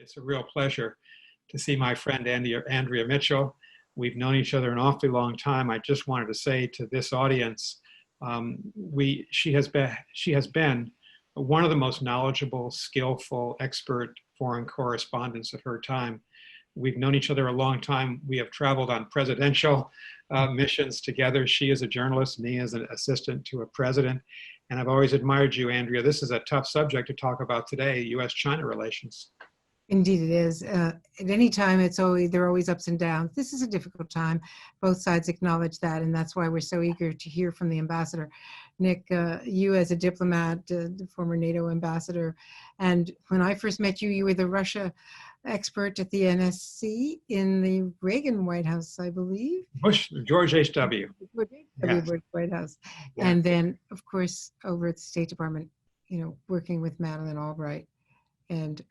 It's a real pleasure to see my friend Andrea Mitchell. We've known each other an awfully long time. I just wanted to say to this audience, she has been one of the most knowledgeable, skillful, expert foreign correspondents of her time. We've known each other a long time. We have traveled on presidential missions together. She is a journalist, me as an assistant to a president. And I've always admired you, Andrea. This is a tough subject to talk about today, U.S.-China relations. Indeed it is. At any time, there are always ups and downs. This is a difficult time. Both sides acknowledge that, and that's why we're so eager to hear from the ambassador. Nick, you as a diplomat, the former NATO ambassador, and when I first met you, you were the Russia expert at the NSC in the Reagan White House, I believe. George H.W. Yes. White House. Yeah. And then, of course, over at the State Department, working with Madeleine Albright, and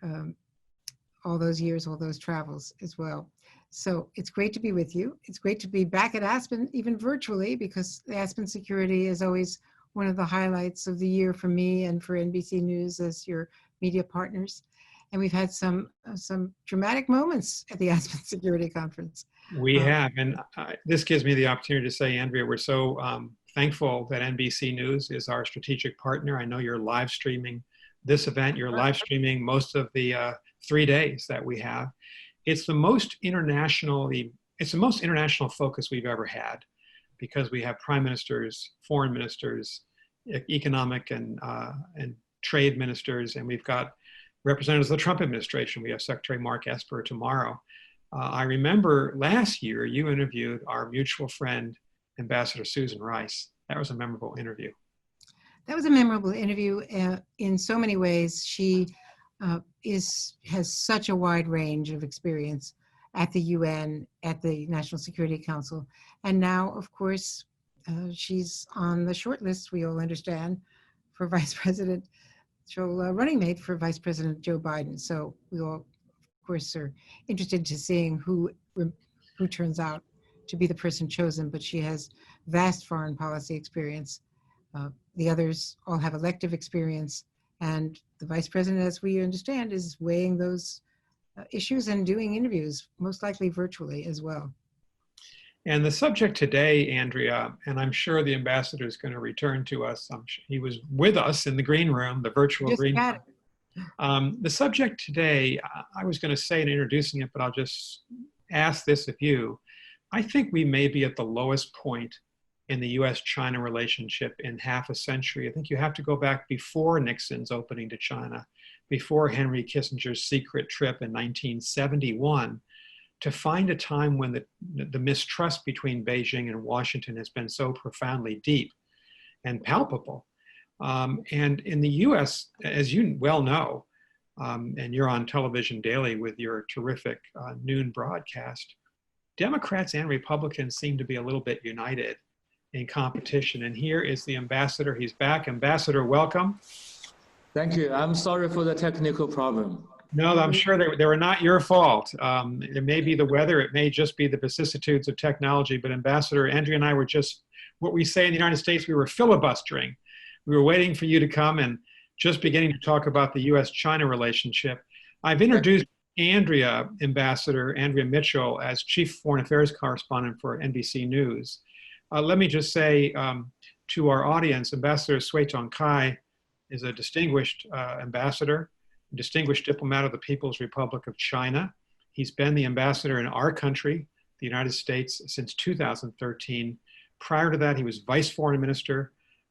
all those years, all those travels as well. So it's great to be with you. It's great to be back at Aspen, even virtually, because the Aspen Security is always one of the highlights of the year for me and for NBC News as your media partners. And we've had some dramatic moments at the Aspen Security Conference. We have, and this gives me the opportunity to say, Andrea, we're so thankful that NBC News is our strategic partner. I know you're live streaming this event. You're live streaming most of the 3 days that we have. It's the most international focus we've ever had, because we have prime ministers, foreign ministers, economic and trade ministers, and we've got representatives of the Trump administration. We have Secretary Mark Esper tomorrow. I remember last year you interviewed our mutual friend, Ambassador Susan Rice. That was a memorable interview. That was a memorable interview in so many ways. She has such a wide range of experience at the UN, at the National Security Council, and now, of course, she's on the short list, we all understand, for running mate for Vice President Joe Biden. So we all, of course, are interested to seeing who turns out to be the person chosen, but she has vast foreign policy experience. The others all have elective experience, and the vice president, as we understand, is weighing those issues and doing interviews, most likely virtually as well. And the subject today, Andrea, and I'm sure the ambassador is going to return to us. He was with us in the green room, the virtual green room. The subject today, I was going to say in introducing it, but I'll just ask this of you. I think we may be at the lowest point in the U.S.-China relationship in half a century. I think you have to go back before Nixon's opening to China, before Henry Kissinger's secret trip in 1971, to find a time when the mistrust between Beijing and Washington has been so profoundly deep and palpable. And in the U.S., as you well know, and you're on television daily with your terrific noon broadcast, Democrats and Republicans seem to be a little bit united in competition. And here is the ambassador. He's back. Ambassador, welcome. Thank you. I'm sorry for the technical problem. No, I'm sure they were not your fault. It may be the weather. It may just be the vicissitudes of technology. But Ambassador, Andrea and I were just, what we say in the United States, we were filibustering. We were waiting for you to come and just beginning to talk about the U.S.-China relationship. I've introduced Andrea, Ambassador Andrea Mitchell, as Chief Foreign Affairs Correspondent for NBC News. Let me just say to our audience, Ambassador Cui Tiankai is a distinguished ambassador, a distinguished diplomat of the People's Republic of China. He's been the ambassador in our country, the United States, since 2013. Prior to that, he was Vice Foreign Minister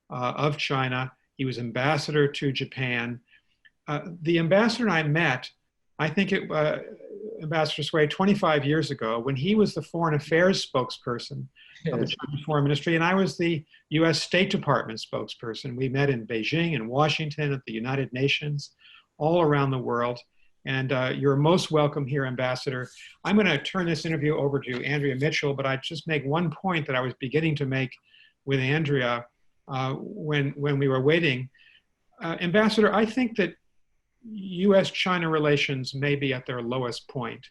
of China. He was ambassador to Japan. The ambassador and I met, I think Ambassador Cui, 25 years ago, when he was the foreign affairs spokesperson of the Chinese Foreign Ministry, and I was the U.S. State Department spokesperson. We met in Beijing and Washington, at the United Nations, all around the world. And you're most welcome here, Ambassador. I'm going to turn this interview over to Andrea Mitchell, but I just make one point that I was beginning to make with Andrea when we were waiting. Ambassador, I think that U.S.-China relations may be at their lowest point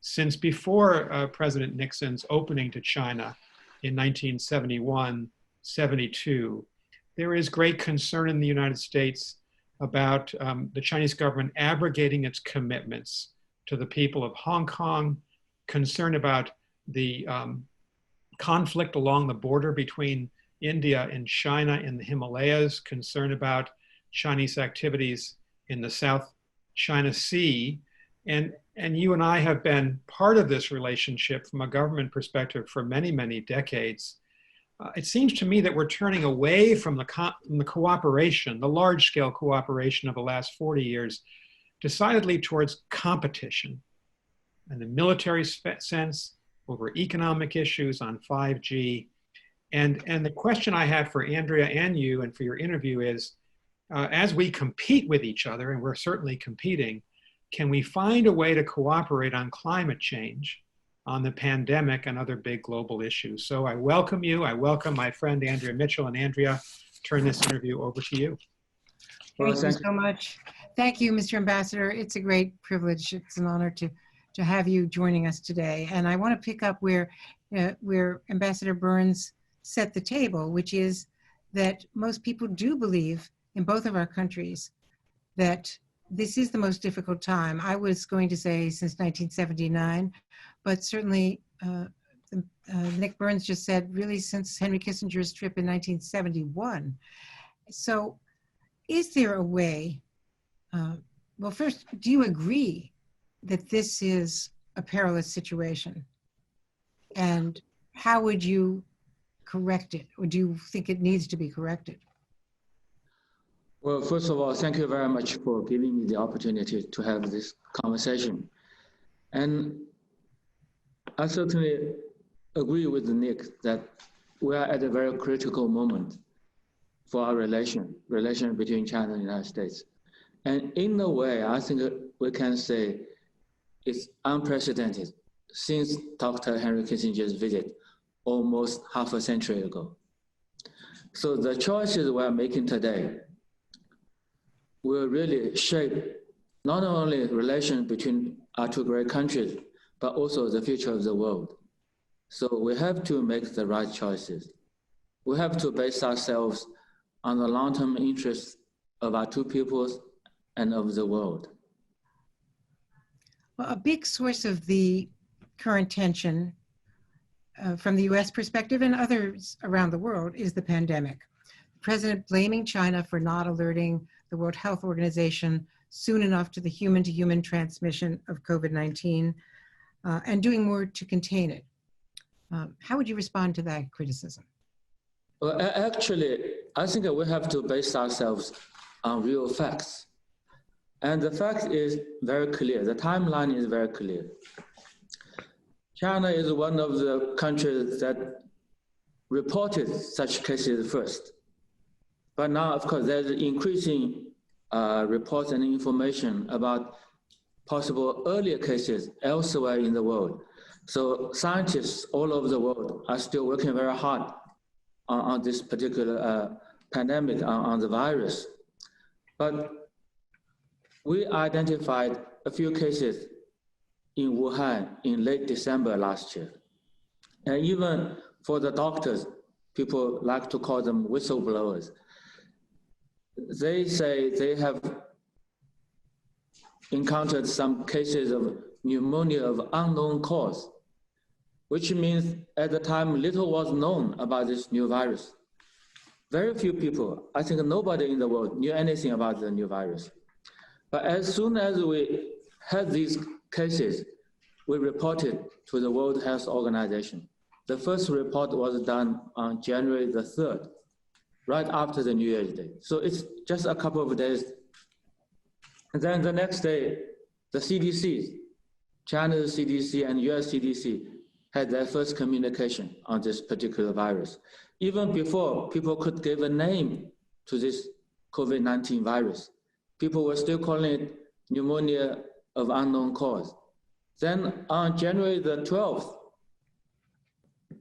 since before President Nixon's opening to China in 1971, 72. There is great concern in the United States about the Chinese government abrogating its commitments to the people of Hong Kong, concern about the conflict along the border between India and China in the Himalayas, concern about Chinese activities in the South China Sea. And you and I have been part of this relationship from a government perspective for many, many decades. It seems to me that we're turning away from the cooperation, the large-scale cooperation of the last 40 years, decidedly towards competition in the military sense, over economic issues on 5G. And the question I have for Andrea and you and for your interview is, as we compete with each other, and we're certainly competing, can we find a way to cooperate on climate change, on the pandemic and other big global issues? So I welcome you. I welcome my friend Andrea Mitchell. And Andrea, turn this interview over to you. Thank you so much. Thank you, Mr. Ambassador. It's a great privilege. It's an honor to have you joining us today. And I want to pick up where Ambassador Burns set the table, which is that most people do believe in both of our countries that this is the most difficult time. I was going to say since 1979, but certainly Nick Burns just said really since Henry Kissinger's trip in 1971. So is there a way, well, first, do you agree that this is a perilous situation? And how would you correct it? Or do you think it needs to be corrected? Well, first of all, thank you very much for giving me the opportunity to have this conversation. And I certainly agree with Nick that we are at a very critical moment for our relation between China and the United States. And in a way, I think we can say it's unprecedented since Dr. Henry Kissinger's visit almost half a century ago. So the choices we are making today will really shape not only relation between our two great countries, but also the future of the world. So we have to make the right choices. We have to base ourselves on the long-term interests of our two peoples and of the world. Well, a big source of the current tension from the US perspective and others around the world is the pandemic. The president blaming China for not alerting the World Health Organization soon enough to the human-to-human transmission of COVID-19 and doing more to contain it. How would you respond to that criticism? Well, actually, I think we have to base ourselves on real facts. And the fact is very clear. The timeline is very clear. China is one of the countries that reported such cases first. But now, of course, there's increasing reports and information about possible earlier cases elsewhere in the world. So scientists all over the world are still working very hard on this particular pandemic, on the virus. But we identified a few cases in Wuhan in late December last year. And even for the doctors, people like to call them whistleblowers. They say they have encountered some cases of pneumonia of unknown cause, which means at the time little was known about this new virus. Very few people, I think nobody in the world knew anything about the new virus. But as soon as we had these cases, we reported to the World Health Organization. The first report was done on January the 3rd, right after the New Year's Day. So it's just a couple of days. And then the next day, the CDC, China's CDC and US CDC had their first communication on this particular virus. Even before people could give a name to this COVID-19 virus, people were still calling it pneumonia of unknown cause. Then on January the 12th,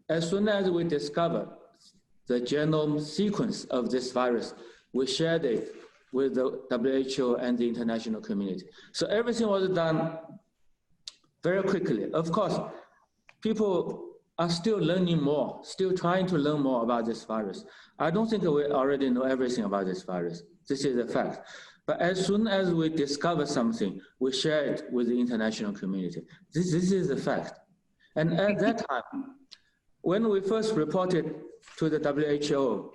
as soon as we discovered the genome sequence of this virus, we shared it with the WHO and the international community. So everything was done very quickly. Of course, people are still learning more, still trying to learn more about this virus. I don't think we already know everything about this virus. This is a fact. But as soon as we discover something, we share it with the international community. This is a fact. And at that time, when we first reported to the WHO,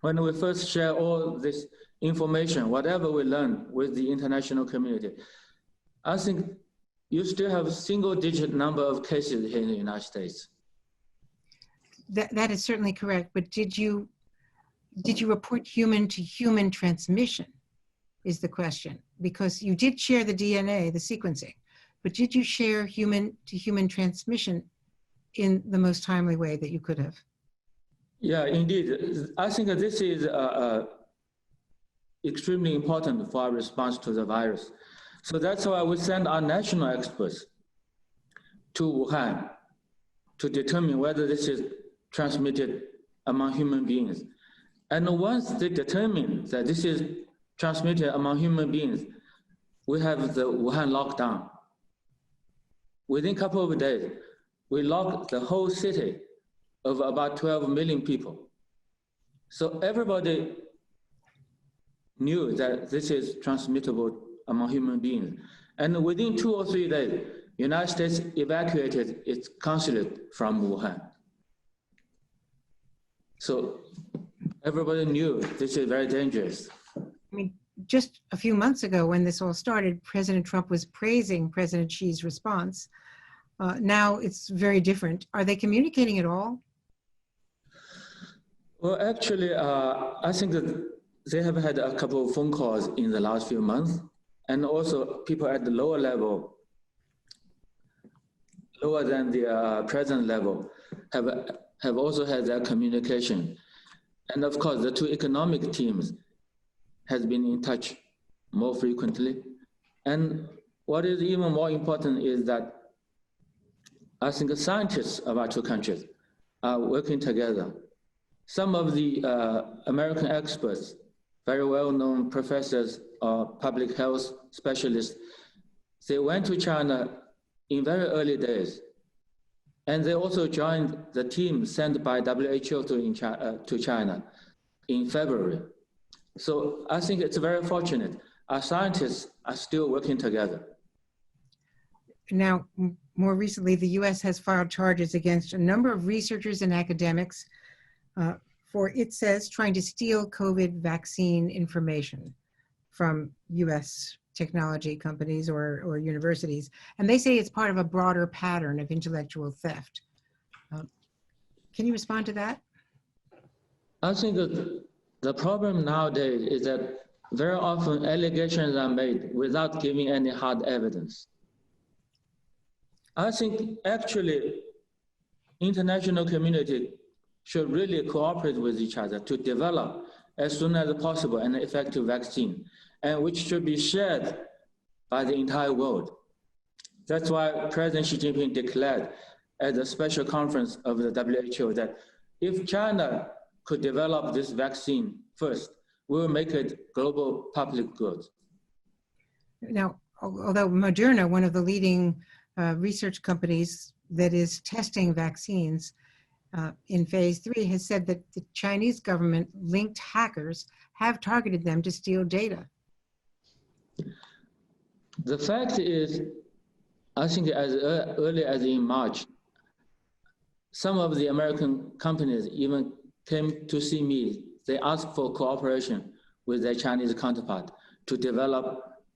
when we first share all this information, whatever we learn with the international community, I think you still have a single-digit number of cases here in the United States. That is certainly correct, but did you report human-to-human transmission is the question, because you did share the DNA, the sequencing, but did you share human-to-human transmission in the most timely way that you could have? Yeah, indeed. I think this is extremely important for our response to the virus. So that's why we send our national experts to Wuhan to determine whether this is transmitted among human beings. And once they determine that this is transmitted among human beings, we have the Wuhan lockdown. Within a couple of days, we locked the whole city of about 12 million people. So everybody knew that this is transmittable among human beings. And within 2 or 3 days, the United States evacuated its consulate from Wuhan. So everybody knew this is very dangerous. I mean, just a few months ago when this all started, President Trump was praising President Xi's response. Now it's very different. Are they communicating at all? Well, actually, I think that they have had a couple of phone calls in the last few months, and also people at the lower level, lower than the president level, have also had that communication. And of course, the two economic teams has been in touch more frequently. And what is even more important is that I think the scientists of our two countries are working together. Some of the American experts, very well-known professors or public health specialists, they went to China in very early days. And they also joined the team sent by WHO to China in February. So I think it's very fortunate. Our scientists are still working together. Now, more recently, the US has filed charges against a number of researchers and academics for, it says, trying to steal COVID vaccine information from US technology companies or universities. And they say it's part of a broader pattern of intellectual theft. Can you respond to that? I think the problem nowadays is that very often allegations are made without giving any hard evidence. I think actually international community should really cooperate with each other to develop as soon as possible an effective vaccine, and which should be shared by the entire world. That's why President Xi Jinping declared at the special conference of the WHO that if China could develop this vaccine first, we'll make it global public good. Now, although Moderna, one of the leading research companies that is testing vaccines in phase 3, has said that the Chinese government linked hackers have targeted them to steal data. The fact is, I think as early as in March, some of the American companies even came to see me. They asked for cooperation with their Chinese counterpart to develop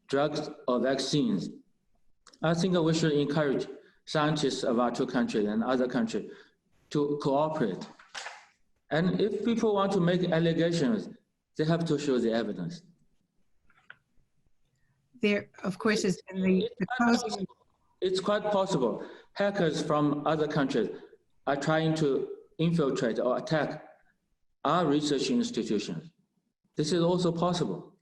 drugs or vaccines. I think we should encourage scientists of our two countries and other countries to cooperate. And if people want to make allegations, they have to show the evidence. There, of course, is the closing. It's quite possible. Hackers from other countries are trying to infiltrate or attack our research institutions. This is also possible.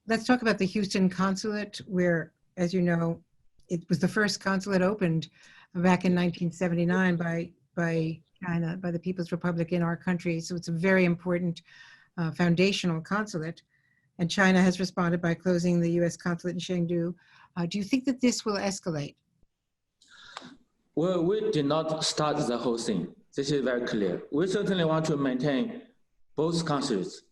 Let's talk about the Houston Consulate, where, as you know, it was the first consulate opened back in 1979 by China, by the People's Republic in our country. So it's a very important foundational consulate. And China has responded by closing the US consulate in Chengdu. Do you think that this will escalate? Well, we did not start the whole thing. This is very clear. We certainly want to maintain both consulates.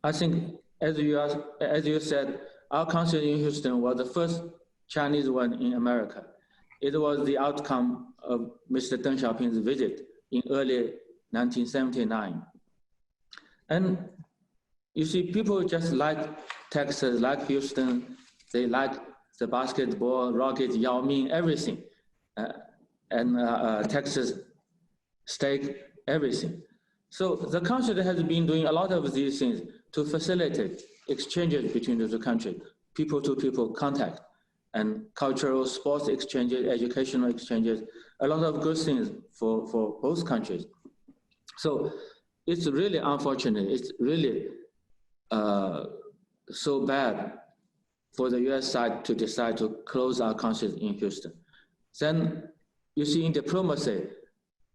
I think, as you said, our consulate in Houston was the first Chinese one in America. It was the outcome of Mr. Deng Xiaoping's visit in early 1979. And you see, people just like Texas, like Houston, they like the basketball, Rockets, Yao Ming, everything. Texas steak, everything. So the consulate has been doing a lot of these things to facilitate exchanges between the two countries, people-to-people contact, and cultural, sports exchanges, educational exchanges, a lot of good things for both countries. So it's really unfortunate. It's really so bad for the US side to decide to close our consulate in Houston. Then you see in diplomacy,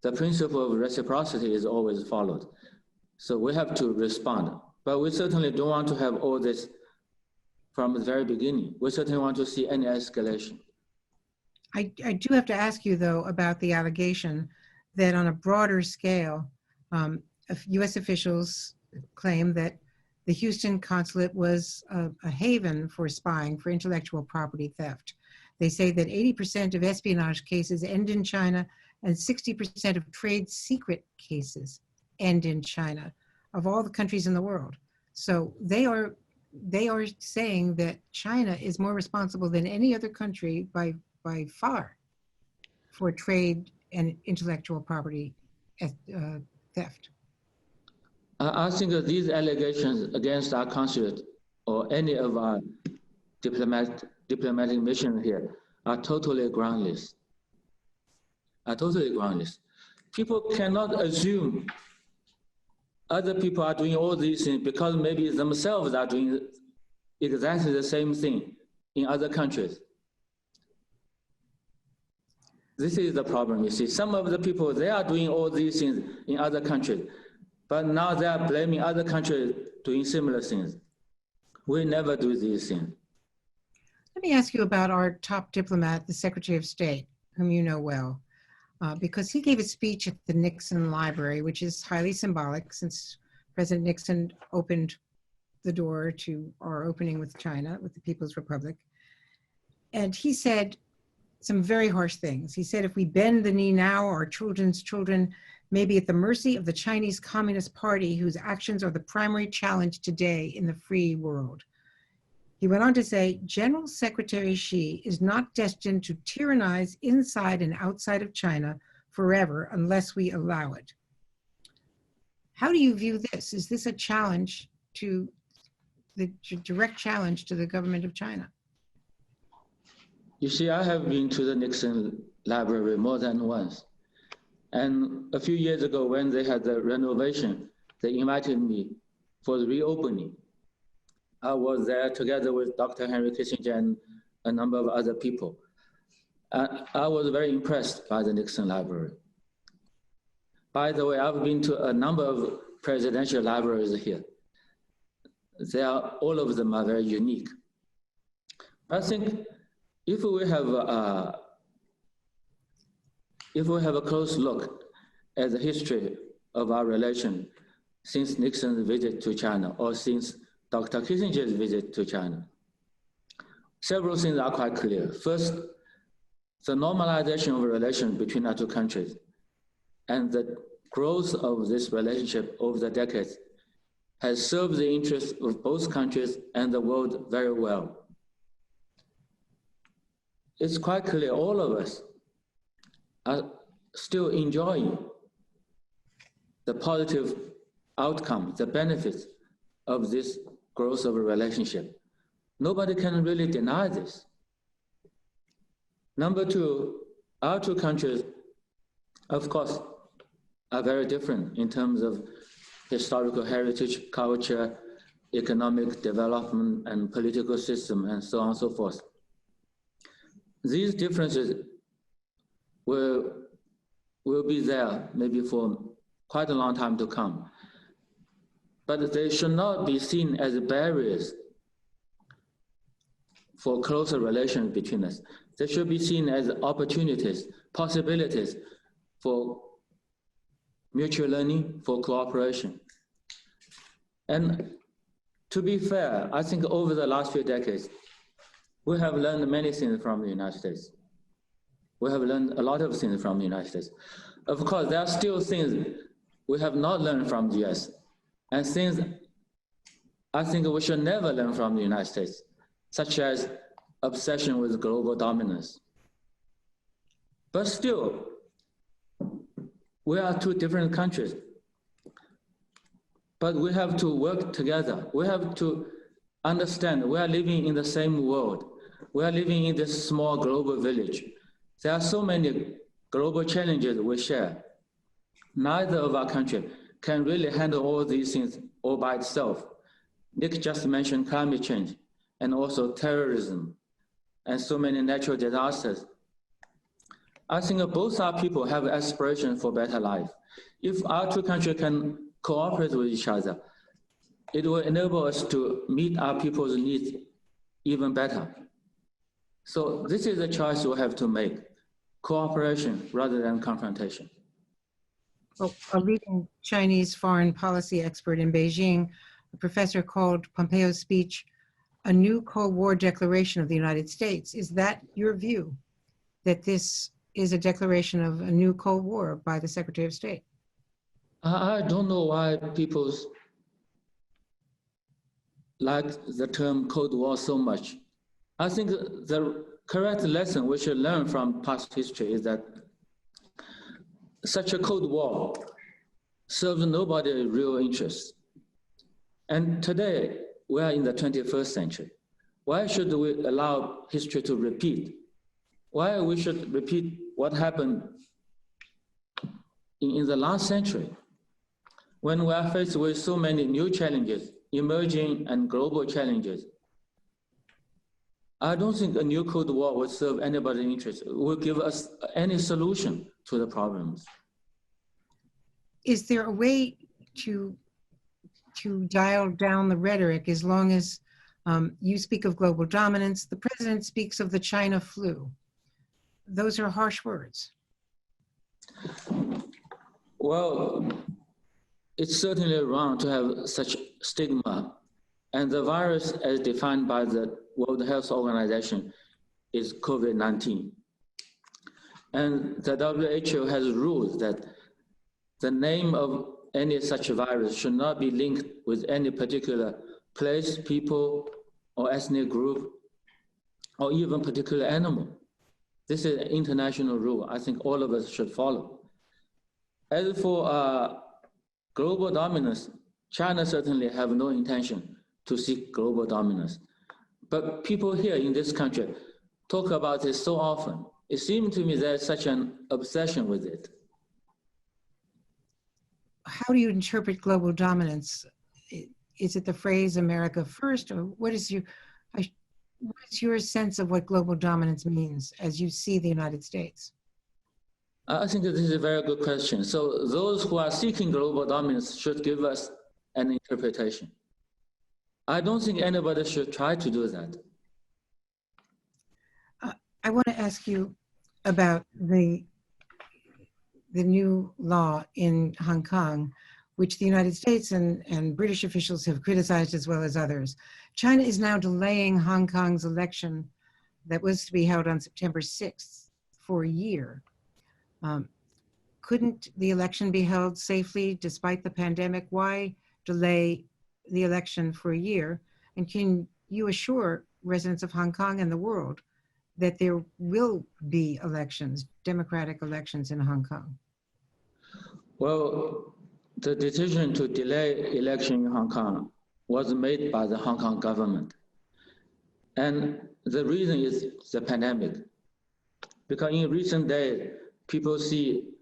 the principle of reciprocity is always followed. So we have to respond. But we certainly don't want to have all this from the very beginning. We certainly want to see any escalation. I do have to ask you, though, about the allegation that on a broader scale, U.S. officials claim that the Houston consulate was a haven for spying for intellectual property theft. They say that 80% of espionage cases end in China and 60% of trade secret cases end in China, of all the countries in the world. So they are saying that China is more responsible than any other country by far for trade and intellectual property theft. I think that these allegations against our consulate or any of our diplomatic mission here are totally groundless. People cannot assume other people are doing all these things because maybe themselves are doing exactly the same thing in other countries. This is the problem, you see. Some of the people, they are doing all these things in other countries, but now they are blaming other countries doing similar things. We never do these things. Let me ask you about our top diplomat, the Secretary of State, whom you know well, because he gave a speech at the Nixon Library, which is highly symbolic since President Nixon opened the door to our opening with China, with the People's Republic. And he said some very harsh things. He said, if we bend the knee now, our children's children may be at the mercy of the Chinese Communist Party, whose actions are the primary challenge today in the free world. He went on to say, General Secretary Xi is not destined to tyrannize inside and outside of China forever unless we allow it. How do you view this? Is this a challenge to the direct challenge to the government of China? You see, I have been to the Nixon Library more than once. And a few years ago, when they had the renovation, they invited me for the reopening. I was there together with Dr. Henry Kissinger and a number of other people. I was very impressed by the Nixon Library. By the way, I've been to a number of presidential libraries here. All of them are very unique. I think if we have a close look at the history of our relation since Nixon's visit to China or since Dr. Kissinger's visit to China, several things are quite clear. First, the normalization of relations between our two countries and the growth of this relationship over the decades has served the interests of both countries and the world very well. It's quite clear all of us are still enjoying the positive outcome, the benefits of this growth of a relationship. Nobody can really deny this. Number two, our two countries, of course, are very different in terms of historical heritage, culture, economic development, and political system, and so on and so forth. These differences will be there maybe for quite a long time to come. But they should not be seen as barriers for closer relations between us. They should be seen as opportunities, possibilities for mutual learning, for cooperation. And to be fair, I think over the last few decades, we have learned many things from the United States. We have learned a lot of things from the United States. Of course, there are still things we have not learned from the US, and things I think we should never learn from the United States, such as obsession with global dominance. But still, we are two different countries. But we have to work together. We have to understand we are living in the same world. We are living in this small global village. There are so many global challenges we share. Neither of our countries can really handle all these things all by itself. Nick just mentioned climate change and also terrorism and so many natural disasters. I think both our people have aspiration for better life. If our two countries can cooperate with each other, it will enable us to meet our people's needs even better. So this is a choice we have to make, cooperation rather than confrontation. Well, a leading Chinese foreign policy expert in Beijing, a professor called Pompeo's speech a new Cold War declaration of the United States. Is that your view, that this is a declaration of a new Cold War by the Secretary of State? I don't know why people like the term Cold War so much. I think the correct lesson we should learn from past history is that such a Cold War serves nobody's real interest. And today, we are in the 21st century. Why should we allow history to repeat? Why we should repeat what happened in the last century? When we are faced with so many new challenges, emerging and global challenges, I don't think a new Cold War would serve anybody's interest. It will give us any solution to the problems. Is there a way to dial down the rhetoric as long as you speak of global dominance, the president speaks of the China flu? Those are harsh words. Well, it's certainly wrong to have such stigma. And the virus, as defined by the World Health Organization, is COVID-19. And the WHO has ruled that the name of any such virus should not be linked with any particular place, people, or ethnic group, or even particular animal. This is an international rule I think all of us should follow. As for global dominance, China certainly have no intention to seek global dominance. But people here in this country talk about it so often. It seems to me there's such an obsession with it. How do you interpret global dominance? Is it the phrase America first, or what is your sense of what global dominance means as you see the United States? I think this is a very good question. So those who are seeking global dominance should give us an interpretation. I don't think anybody should try to do that. I want to ask you about the new law in Hong Kong, which the United States and British officials have criticized as well as others. China is now delaying Hong Kong's election that was to be held on September 6th for a year. Couldn't the election be held safely despite the pandemic? Why delay the election for a year? And can you assure residents of Hong Kong and the world that there will be elections, democratic elections in Hong Kong? Well, the decision to delay election in Hong Kong was made by the Hong Kong government. And the reason is the pandemic. Because in recent days, people see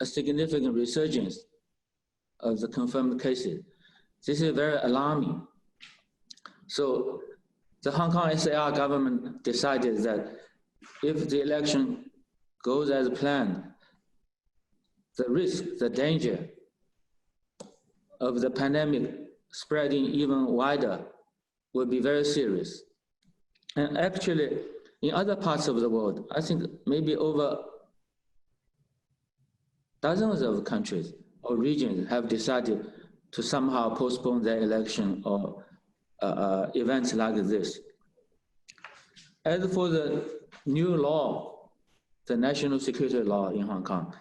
a significant resurgence of the confirmed cases. This is very alarming. So the Hong Kong SAR government decided that if the election goes as planned, the risk, the danger of the pandemic spreading even wider will be very serious. And actually, in other parts of the world, I think maybe over dozens of countries or regions have decided to somehow postpone their election or events like this. As for the new law, the national security law in Hong Kong,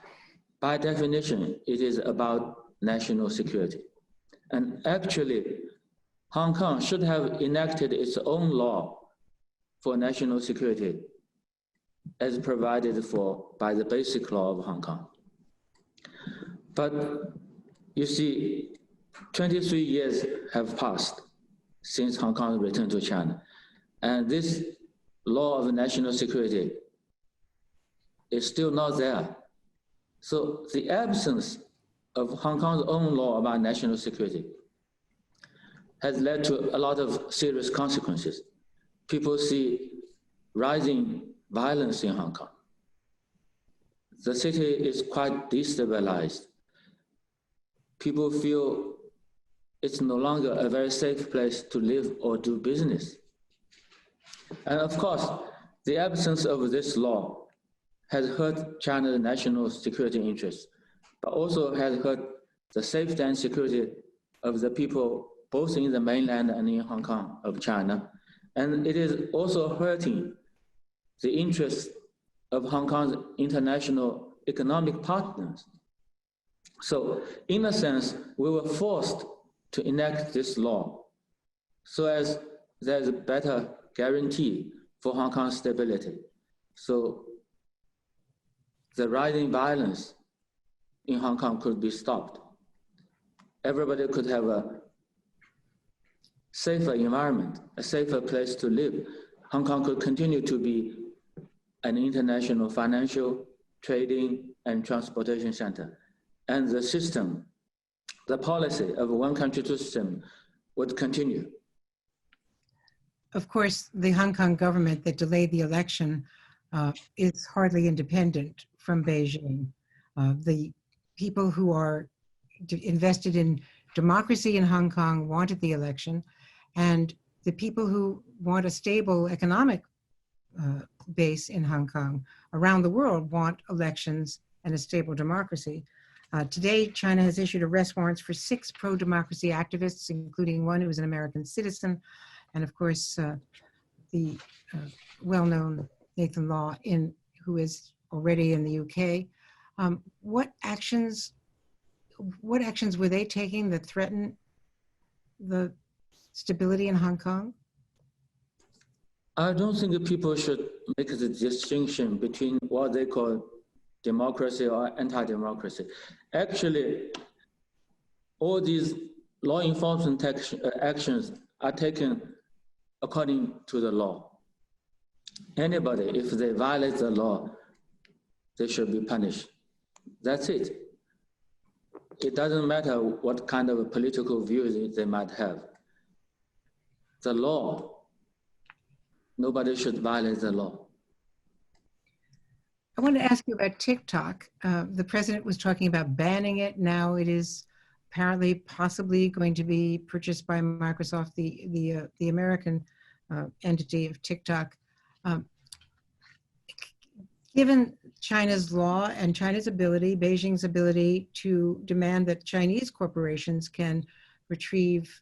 by definition, it is about national security. And actually, Hong Kong should have enacted its own law for national security as provided for by the Basic Law of Hong Kong. But you see, 23 years have passed since Hong Kong returned to China. And this law of national security is still not there. So the absence of Hong Kong's own law about national security has led to a lot of serious consequences. People see rising violence in Hong Kong. The city is quite destabilized. People feel it's no longer a very safe place to live or do business. And of course, the absence of this law has hurt China's national security interests, but also has hurt the safety and security of the people both in the mainland and in Hong Kong of China. And it is also hurting the interests of Hong Kong's international economic partners. So in a sense, we were forced to enact this law so as there's a better guarantee for Hong Kong's stability. So the rising violence in Hong Kong could be stopped. Everybody could have a safer environment, a safer place to live. Hong Kong could continue to be an international financial, trading, and transportation center. And the system, the policy of one country, two system would continue. Of course, the Hong Kong government that delayed the election is hardly independent from Beijing. The people who are invested in democracy in Hong Kong wanted the election, and the people who want a stable economic base in Hong Kong around the world want elections and a stable democracy. Today, China has issued arrest warrants for 6 pro-democracy activists, including one who is an American citizen, and of course, the well-known Nathan Law, who is already in the UK. What actions were they taking that threaten the stability in Hong Kong? I don't think people should make the distinction between what they call democracy or anti-democracy. Actually, all these law enforcement actions are taken according to the law. Anybody, if they violate the law, they should be punished. That's it. It doesn't matter what kind of political views they might have. The law, nobody should violate the law. I want to ask you about TikTok. The president was talking about banning it. Now it is apparently possibly going to be purchased by Microsoft, the American entity of TikTok. Given China's law and China's ability, Beijing's ability to demand that Chinese corporations can retrieve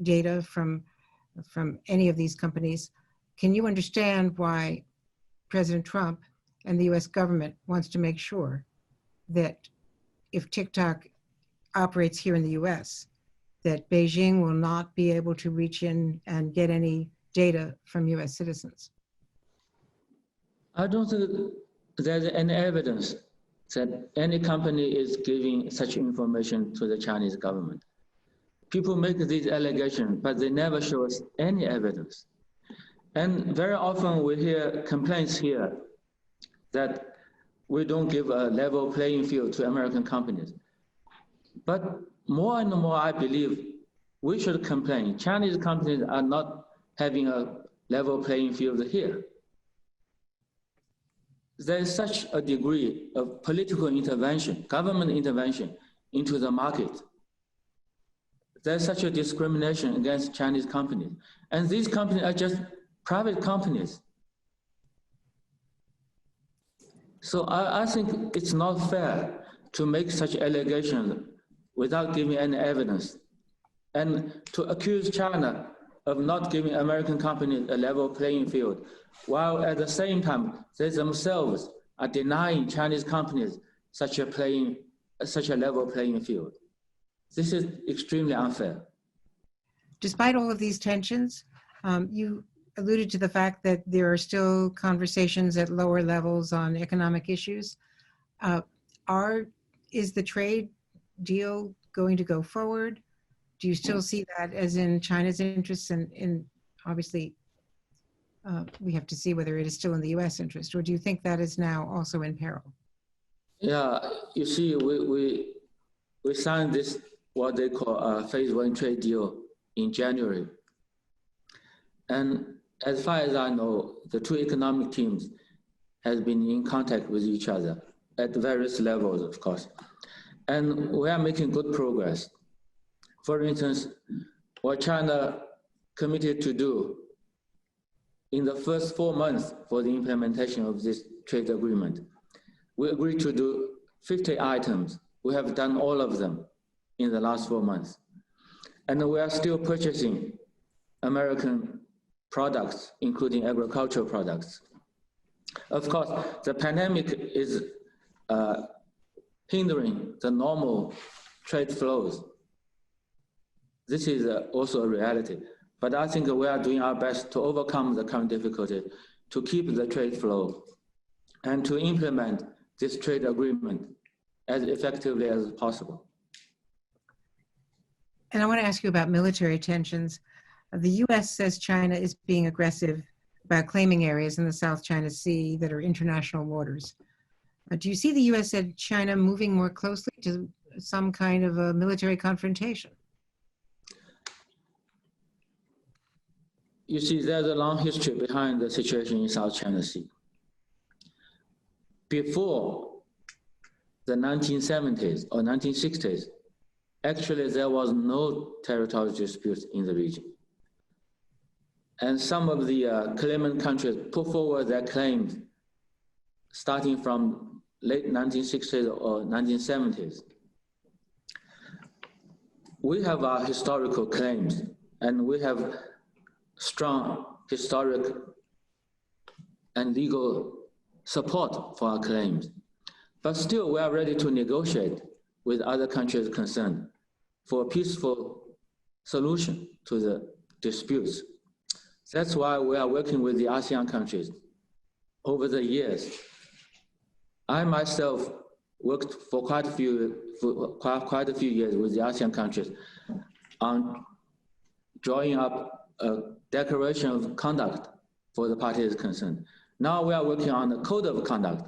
data from any of these companies, can you understand why President Trump and the US government wants to make sure that if TikTok operates here in the US, that Beijing will not be able to reach in and get any data from US citizens? I don't think there's any evidence that any company is giving such information to the Chinese government. People make these allegations, but they never show us any evidence. And very often we hear complaints here that we don't give a level playing field to American companies. But more and more, I believe we should complain. Chinese companies are not having a level playing field here. There is such a degree of political intervention, government intervention into the market. There's such a discrimination against Chinese companies. And these companies are just private companies. So I think it's not fair to make such allegations without giving any evidence. And to accuse China of not giving American companies a level playing field, while at the same time, they themselves are denying Chinese companies such a level playing field. This is extremely unfair. Despite all of these tensions, you alluded to the fact that there are still conversations at lower levels on economic issues. Is the trade deal going to go forward? Do you still see that as in China's interests? And obviously, we have to see whether it is still in the U.S. interest, or do you think that is now also in peril? Yeah, you see, we signed this, what they call a phase 1 trade deal in January. And as far as I know, the two economic teams have been in contact with each other at various levels, of course. And we are making good progress. For instance, what China committed to do in the first 4 months for the implementation of this trade agreement, we agreed to do 50 items. We have done all of them in the last 4 months. And we are still purchasing American products, including agricultural products. Of course, the pandemic is hindering the normal trade flows. This is also a reality. But I think we are doing our best to overcome the current difficulty, to keep the trade flow, and to implement this trade agreement as effectively as possible. And I want to ask you about military tensions. The U.S. says China is being aggressive about claiming areas in the South China Sea that are international waters. Do you see the U.S. and China moving more closely to some kind of a military confrontation? You see, there's a long history behind the situation in South China Sea. Before the 1970s or 1960s, actually there was no territorial dispute in the region. And some of the claimant countries put forward their claims starting from late 1960s or 1970s. We have our historical claims, and we have strong historic and legal support for our claims. But still, we are ready to negotiate with other countries concerned for a peaceful solution to the disputes. That's why we are working with the ASEAN countries. Over the years, I myself worked for quite a few years with the ASEAN countries on drawing up a declaration of conduct for the parties concerned. Now we are working on the code of conduct,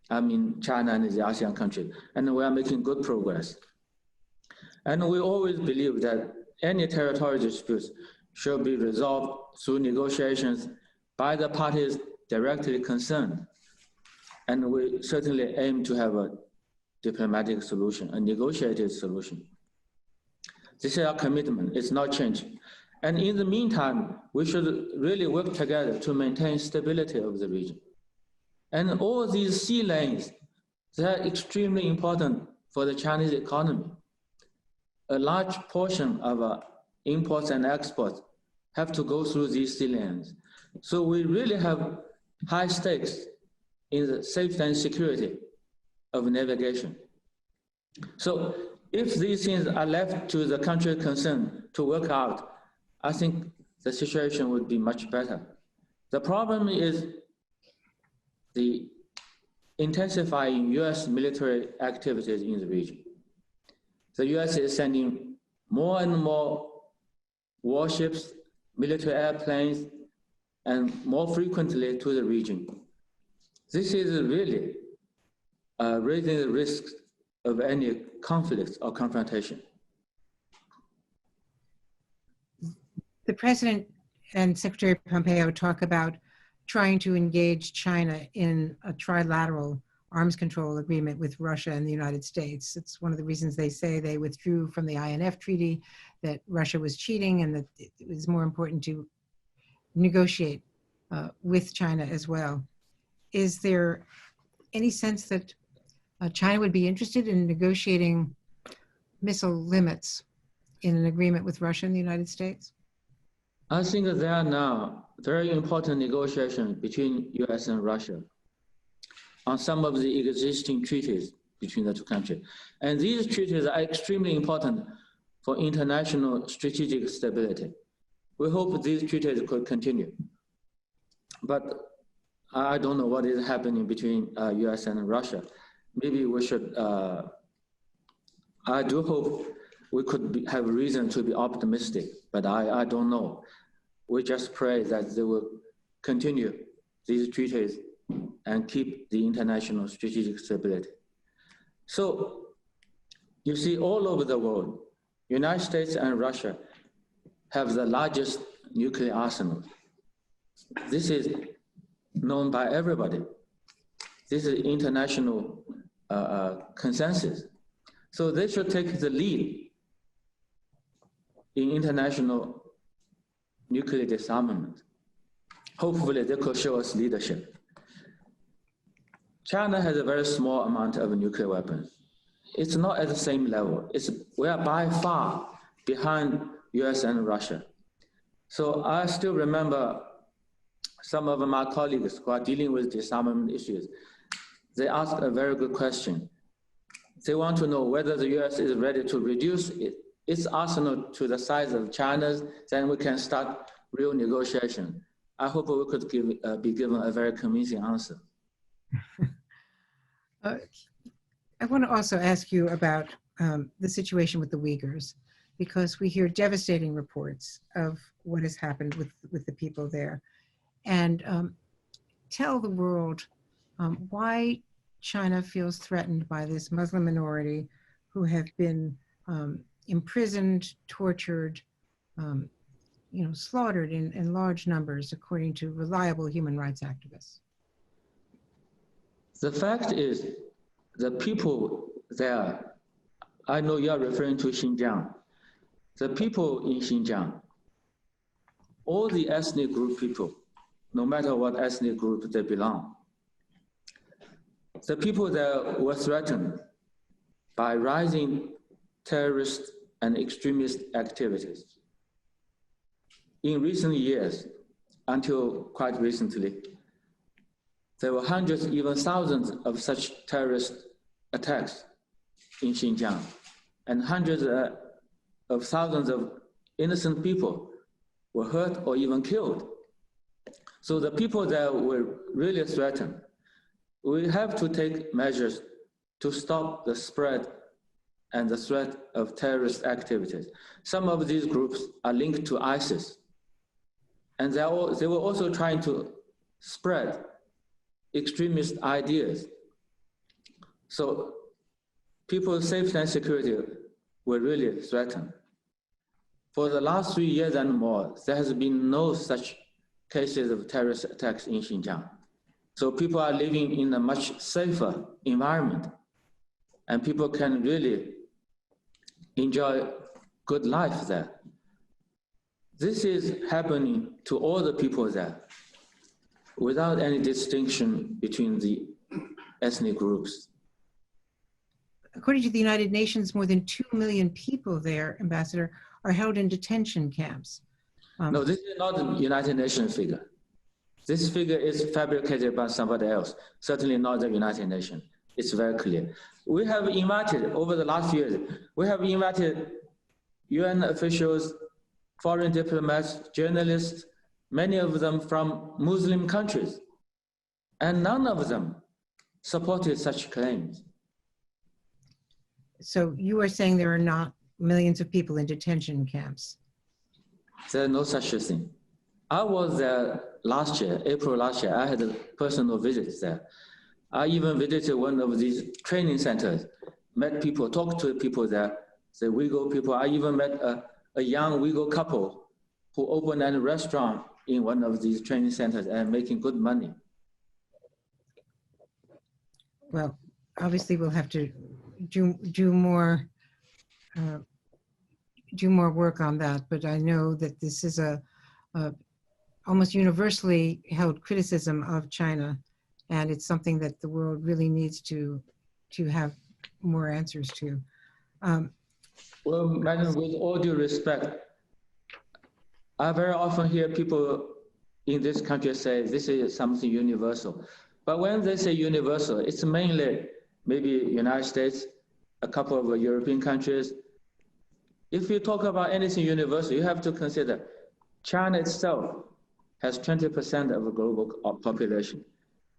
China and the ASEAN countries, and we are making good progress. And we always believe that any territorial disputes should be resolved through negotiations by the parties directly concerned. And we certainly aim to have a diplomatic solution, a negotiated solution. This is our commitment, it's not changing. And in the meantime, we should really work together to maintain stability of the region. And all these sea lanes, they are extremely important for the Chinese economy. A large portion of imports and exports have to go through these sea lanes. So we really have high stakes in the safety and security of navigation. So if these things are left to the country concerned to work out, I think the situation would be much better. The problem is the intensifying US military activities in the region. The US is sending more and more warships, military airplanes, and more frequently to the region. This is really raising the risks of any conflict or confrontation. The President and Secretary Pompeo talk about trying to engage China in a trilateral arms control agreement with Russia and the United States. It's one of the reasons they say they withdrew from the INF treaty, that Russia was cheating and that it was more important to negotiate with China as well. Is there any sense that China would be interested in negotiating missile limits in an agreement with Russia and the United States? I think there are now very important negotiations between US and Russia on some of the existing treaties between the two countries. And these treaties are extremely important for international strategic stability. We hope these treaties could continue. But I don't know what is happening between US and Russia. Maybe we should, I do hope we could have reason to be optimistic, but I don't know. We just pray that they will continue these treaties and keep the international strategic stability. So you see all over the world, United States and Russia have the largest nuclear arsenal. This is known by everybody. This is international consensus. So they should take the lead in international nuclear disarmament. Hopefully they could show us leadership. China has a very small amount of nuclear weapons. It's not at the same level. We are by far behind US and Russia. So I still remember some of my colleagues who are dealing with disarmament issues. They asked a very good question. They want to know whether the US is ready to reduce its arsenal to the size of China's, then we can start real negotiation. I hope we could be given a very convincing answer. I want to also ask you about the situation with the Uyghurs, because we hear devastating reports of what has happened with the people there. And tell the world why China feels threatened by this Muslim minority who have been imprisoned, tortured, slaughtered in large numbers, according to reliable human rights activists. The fact is, the people there, I know you are referring to Xinjiang. The people in Xinjiang, all the ethnic group people, no matter what ethnic group they belong, the people there were threatened by rising terrorist and extremist activities. In recent years, until quite recently, there were hundreds, even thousands of such terrorist attacks in Xinjiang, and hundreds of thousands of innocent people were hurt or even killed. So the people there were really threatened. We have to take measures to stop the spread and the threat of terrorist activities. Some of these groups are linked to ISIS, and they were also trying to spread extremist ideas. So people's safety and security were really threatened. For the last 3 years and more, there has been no such cases of terrorist attacks in Xinjiang. So people are living in a much safer environment, and people can really enjoy good life there. This is happening to all the people there, without any distinction between the ethnic groups. According to the United Nations, more than 2 million people there, Ambassador, are held in detention camps. No, this is not the United Nations figure. This figure is fabricated by somebody else, certainly not the United Nations. It's very clear. We have invited, over the last years, we have invited UN officials, foreign diplomats, journalists, many of them from Muslim countries, and none of them supported such claims. So you are saying there are not millions of people in detention camps? There's no such a thing. I was there last year, April last year. I had a personal visit there. I even visited one of these training centers, met people, talked to people there, the Uyghur people. I even met a young Uyghur couple who opened a restaurant in one of these training centers and making good money. Well, obviously we'll have to do more work on that, but I know that this is a almost universally held criticism of China, and it's something that the world really needs to have more answers to. Well, Madam, with all due respect, I very often hear people in this country say this is something universal. But when they say universal, it's mainly maybe United States, a couple of European countries. If you talk about anything universal, you have to consider China itself has 20% of the global population.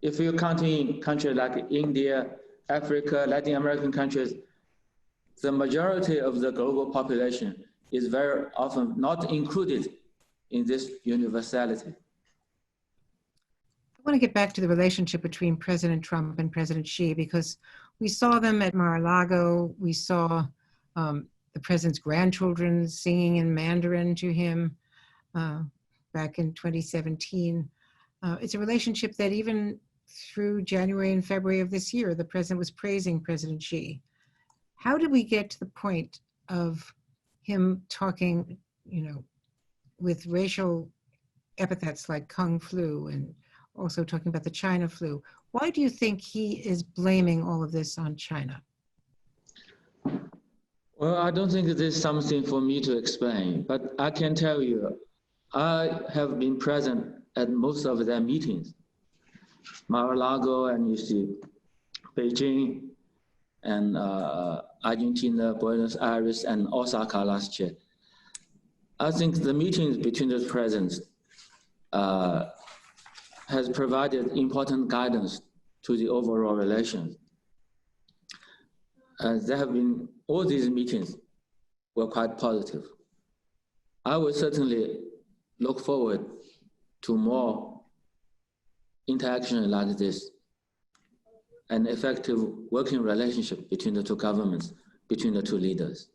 If you count in countries like India, Africa, Latin American countries, the majority of the global population is very often not included in this universality. I want to get back to the relationship between President Trump and President Xi, because we saw them at Mar-a-Lago. We saw the president's grandchildren singing in Mandarin to him back in 2017. It's a relationship that even through January and February of this year, the president was praising President Xi. How did we get to the point of him talking, with racial epithets like Kung flu and also talking about the China flu? Why do you think he is blaming all of this on China? Well, I don't think this is something for me to explain, but I can tell you, I have been present at most of their meetings, Mar-a-Lago, and you see Beijing, and Argentina, Buenos Aires, and Osaka last year. I think the meetings between the presidents has provided important guidance to the overall relations. There have been, all these meetings were quite positive. I will certainly look forward to more interaction like this, an effective working relationship between the two governments, between the two leaders.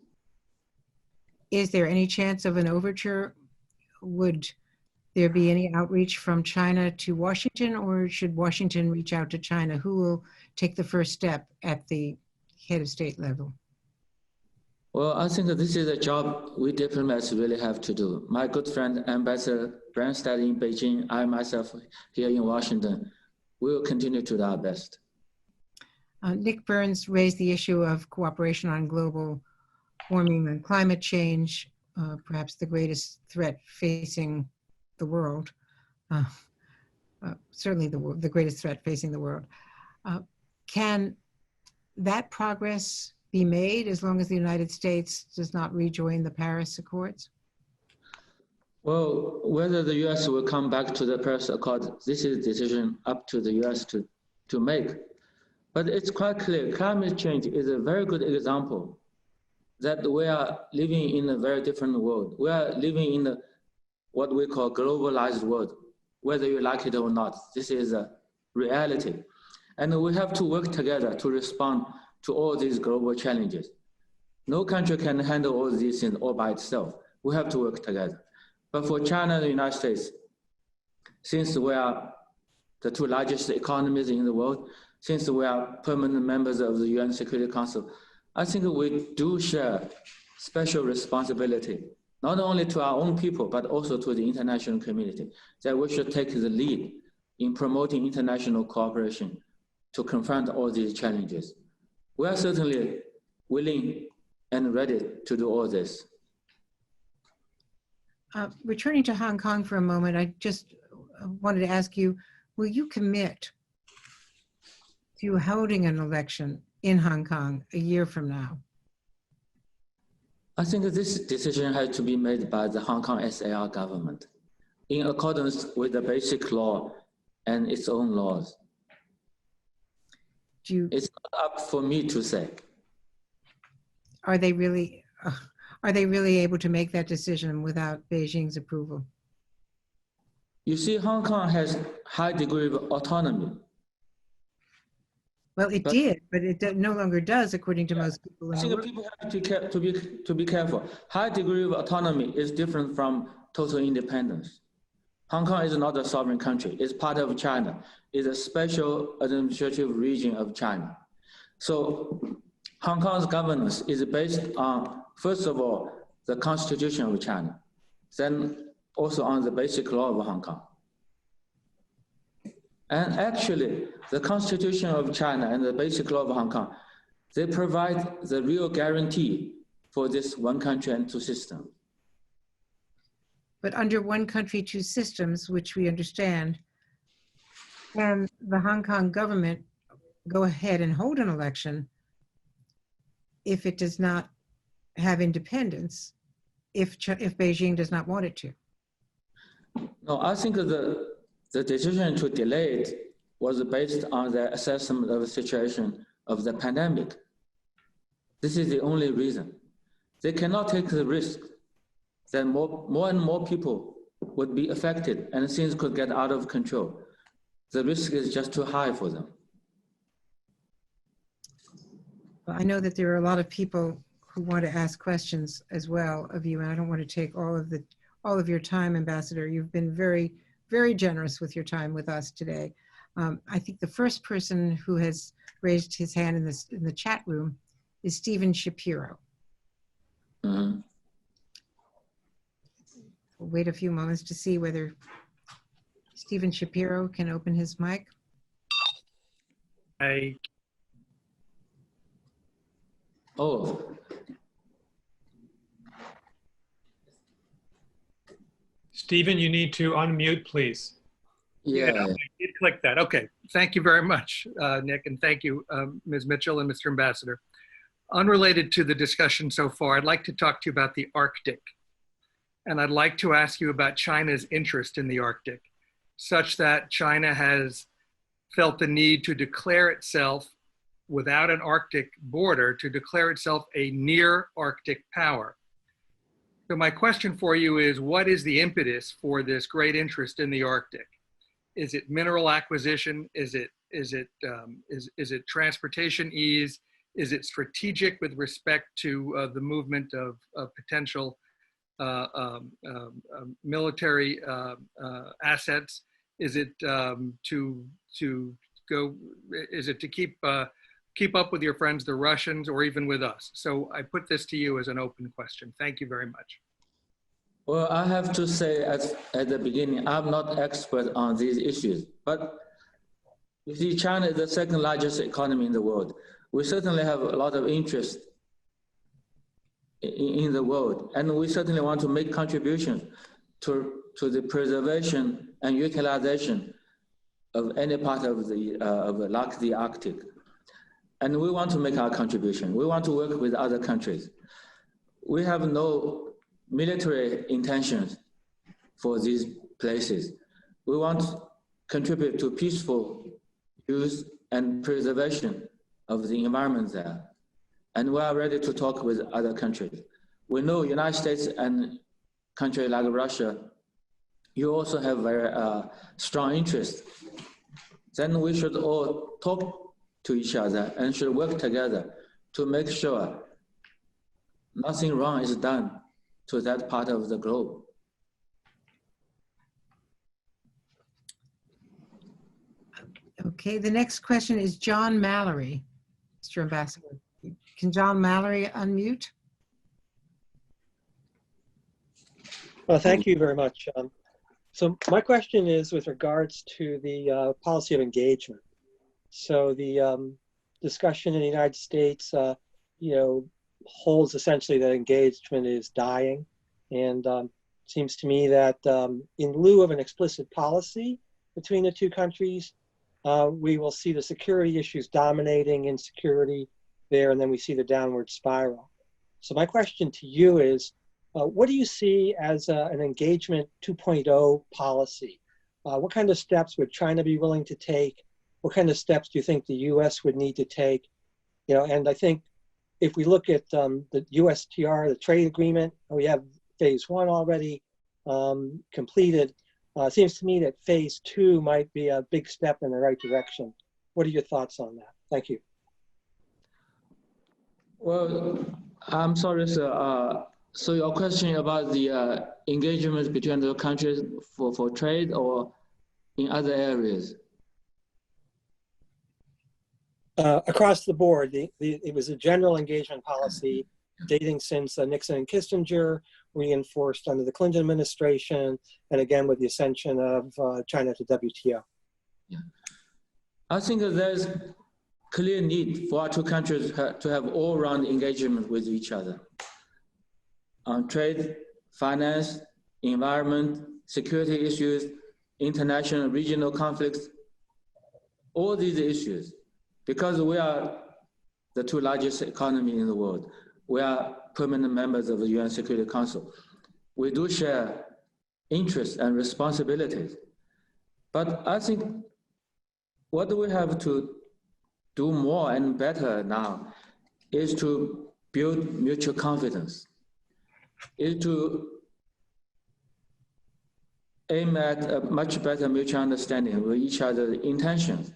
Is there any chance of an overture? Would there be any outreach from China to Washington, or should Washington reach out to China? Who will take the first step at the head of state level? Well, I think that this is a job we diplomats really have to do. My good friend, Ambassador Branstad in Beijing, I myself here in Washington, we will continue to do our best. Nick Burns raised the issue of cooperation on global warming and climate change, perhaps the greatest threat facing the world, certainly the greatest threat facing the world. Can that progress be made as long as the United States does not rejoin the Paris Accords? Well, whether the US will come back to the Paris Accord, this is a decision up to the US to make. But it's quite clear, climate change is a very good example that we are living in a very different world. We are living in what we call globalized world, whether you like it or not. This is a reality. And we have to work together to respond to all these global challenges. No country can handle all these things all by itself. We have to work together. But for China and the United States, since we are the two largest economies in the world, since we are permanent members of the UN Security Council, I think we do share special responsibility, not only to our own people, but also to the international community, that we should take the lead in promoting international cooperation to confront all these challenges. We are certainly willing and ready to do all this. Returning to Hong Kong for a moment, I just wanted to ask you, will you commit to holding an election in Hong Kong a year from now? I think this decision has to be made by the Hong Kong SAR government in accordance with the basic law and its own laws. It's not up for me to say. Are they really able to make that decision without Beijing's approval? You see, Hong Kong has high degree of autonomy. Well, it did, but it no longer does, according to most people. I think people have to be careful. High degree of autonomy is different from total independence. Hong Kong is not a sovereign country. It's part of China. It's a special administrative region of China. So Hong Kong's governance is based on, first of all, the Constitution of China, then also on the basic law of Hong Kong. And actually, the Constitution of China and the basic law of Hong Kong, they provide the real guarantee for this one country and two systems. But under one country, two systems, which we understand, can the Hong Kong government go ahead and hold an election if it does not have independence, if Beijing does not want it to? No, I think the decision to delay it was based on the assessment of the situation of the pandemic. This is the only reason. They cannot take the risk that more and more people would be affected and things could get out of control. The risk is just too high for them. Well, I know that there are a lot of people who want to ask questions as well of you, and I don't want to take all of your time, Ambassador. You've been very, very generous with your time with us today. I think the first person who has raised his hand in the chat room is Stephen Shapiro. Mm-hmm. We'll wait a few moments to see whether Stephen Shapiro can open his mic. Oh. Stephen, you need to unmute, please. Yeah. I did click that. Okay. Thank you very much, Nick, and thank you, Ms. Mitchell and Mr. Ambassador. Unrelated to the discussion so far, I'd like to talk to you about the Arctic. And I'd like to ask you about China's interest in the Arctic, such that China has felt the need to declare itself, without an Arctic border, to declare itself a near Arctic power. So my question for you is, what is the impetus for this great interest in the Arctic? Is it mineral acquisition? Is it transportation ease? Is it strategic with respect to the movement of potential military assets? Is it to keep up with your friends, the Russians, or even with us? So I put this to you as an open question. Thank you very much. Well, I have to say at the beginning, I'm not expert on these issues, but you see, China is the second largest economy in the world. We certainly have a lot of interest in the world, and we certainly want to make contributions to the preservation and utilization of any part of the Arctic. And we want to make our contribution. We want to work with other countries. We have no military intentions for these places. We want to contribute to peaceful use and preservation of the environment there. And we are ready to talk with other countries. We know United States and countries like Russia, you also have very strong interest. Then we should all talk to each other and should work together to make sure nothing wrong is done to that part of the globe. Okay, the next question is John Mallory, Mr. Ambassador. Can John Mallory unmute? Well, thank you very much. So my question is with regards to the policy of engagement. So the discussion in the United States, holds essentially that engagement is dying. And seems to me that in lieu of an explicit policy between the two countries, we will see the security issues dominating insecurity there, and then we see the downward spiral. So my question to you is, what do you see as an engagement 2.0 policy? What kind of steps would China be willing to take? What kind of steps do you think the U.S. would need to take? And I think if we look at the USTR, the trade agreement, we have phase 1 already completed. It seems to me that phase 2 might be a big step in the right direction. What are your thoughts on that? Thank you. Well, I'm sorry, sir. So your question about the engagement between the countries for trade or in other areas? Across the board, it was a general engagement policy dating since Nixon and Kissinger, reinforced under the Clinton administration, and again with the ascension of China to WTO. Yeah. I think there's clear need for our two countries to have all-round engagement with each other. on trade, finance, environment, security issues, international regional conflicts, all these issues. Because we are the two largest economies in the world, we are permanent members of the UN Security Council. We do share interests and responsibilities. But I think what we have to do more and better now is to build mutual confidence, is to aim at a much better mutual understanding with each other's intentions,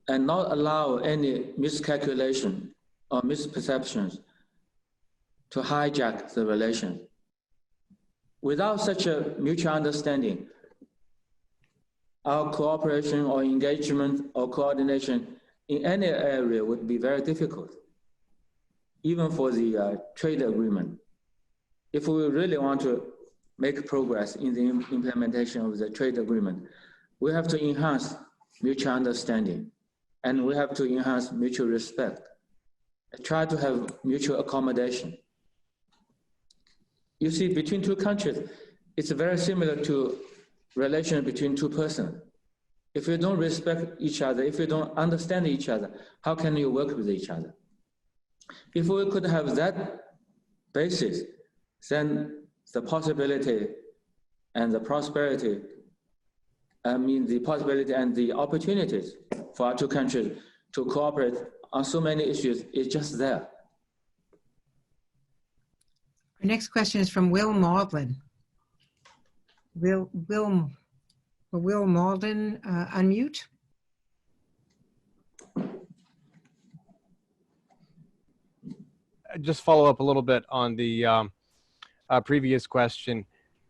and not allow any miscalculation or misperceptions to hijack the relation. Without such a mutual understanding, our cooperation or engagement or coordination in any area would be very difficult, even for the trade agreement. If we really want to make progress in the implementation of the trade agreement, we have to enhance mutual understanding, and we have to enhance mutual respect, try to have mutual accommodation. You see, between two countries, it's very similar to relation between two persons. If you don't respect each other, if you don't understand each other, how can you work with each other? If we could have that basis, then the possibility and the prosperity, the possibility and the opportunities for our two countries to cooperate on so many issues is just there. Our next question is from Will Maudlin. Will Maudlin unmute? Just follow up a little bit on the previous question.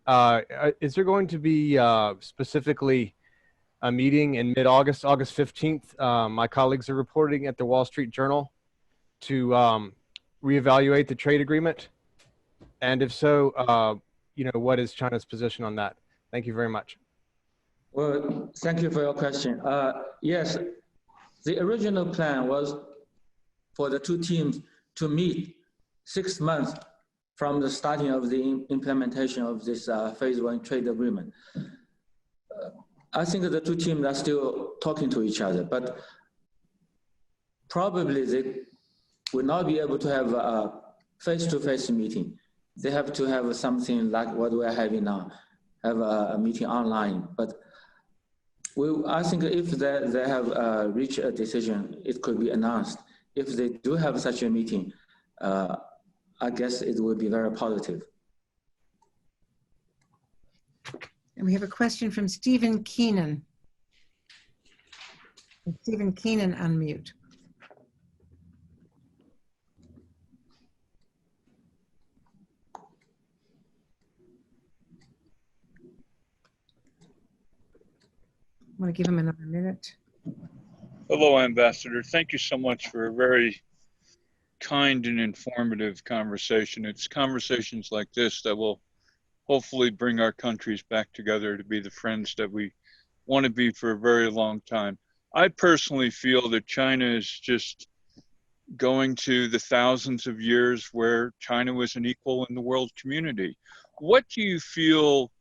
Is there going to be specifically a meeting in mid-August, August 15th? My colleagues are reporting at the Wall Street Journal to reevaluate the trade agreement. And if so, what is China's position on that? Thank you very much. Well, thank you for your question. Yes, the original plan was for the two teams to meet 6 months from the starting of the implementation of this phase 1 trade agreement. I think the two teams are still talking to each other, but probably they will not be able to have a face-to-face meeting. They have to have something like what we're having now, have a meeting online. But I think if they have reached a decision, it could be announced. If they do have such a meeting, I guess it will be very positive. And we have a question from Stephen Keenan. Stephen Keenan, unmute. I want to give him another minute. Hello, Ambassador. Thank you so much for a very kind and informative conversation. It's conversations like this that will hopefully bring our countries back together to be the friends that we want to be for a very long time. I personally feel that China is just going to the thousands of years where China was an equal in the world community. What do you feel